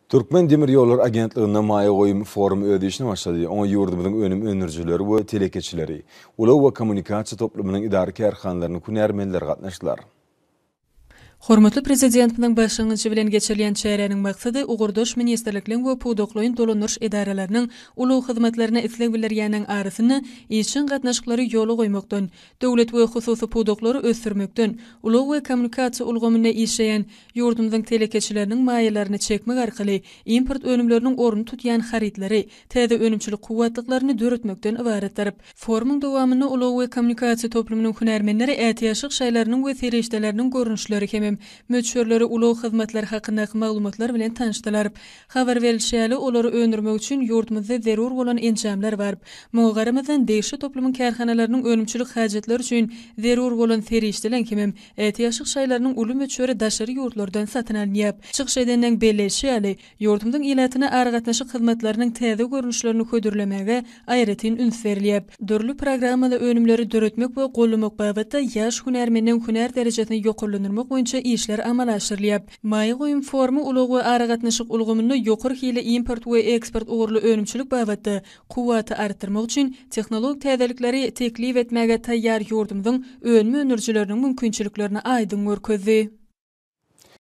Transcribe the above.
Türkmen Demir Yolları Agentliğinden maya koyum forum ödeyişine başladı. Ona yurdumuzun önüm önürcüleri ve telekeçileri, ulağı ve kommunikasiya toplumunun idari kärhanlaryny künermenler gatnaşdylar. Hormatly prezidentimiň başlangyjy bilen geçirilýän çäreňiň maksady ugurdoş ministerlikliň we puwdoklyň dolanýyş edareleriniň uluw hyzmatlaryna isleg bildirýäniň arasyny işin gatnaşyklary ýoly goýmakdan, döwlet we hususy puwdoklary ösdürmekden, uluw we kommunikasiýa ulgamyna işleýän ýurdumyzyň telekeçileriniň maýalaryny çekmek arkaly import önümleriniň orny tutýan haritleri, täze önümçilik kuwwatlyklaryny döretmekden ibaretdir. Forumyň dowamyny uluw we kommunikasiýa toplumynyň hünärmenleri ätiýaşyk şaýlarynyň we serişdeleriniň görnüşleri möçürleri uluw hyzmatlar hakyndaky maglumatlar bilen tanışdylar. Habar berilýär, olary öndürmek üçin ýurdumyzda zerur bolan enjamlar bar. Muňa garamazdan deýişli toplumyň kärhanalarynyň önümçilik hajatları üçin zerur bolan serişdeler kimem ätiýaşyk şaýlarynyň uly möçüri daşary ýurtlardan satyn alınýar. Çykyş edenden belleşýär, ýurdumyň ilatyna argatnaşyk hyzmatlarynyň täze görnüşlerini ködürlemege aýratyn üns berilýär. Dörli programmada önümleri döretmek we gollamak babatda ýaş hünärmeniň hünär derejesini ýokurlandyrmak boýunça işler amal aşyrylýar. Maýy goýum formy uluw we aragatnaşyk ulgamyny ýokary hili import we eksport ugurly önümçilik babatda kuwwaty artdyrmak üçin tehnologik täzelikleri teklip etmäge taýýar ýurdumyň önüme önürjileriniň mümkinçiliklerini aýdyn görkezdi.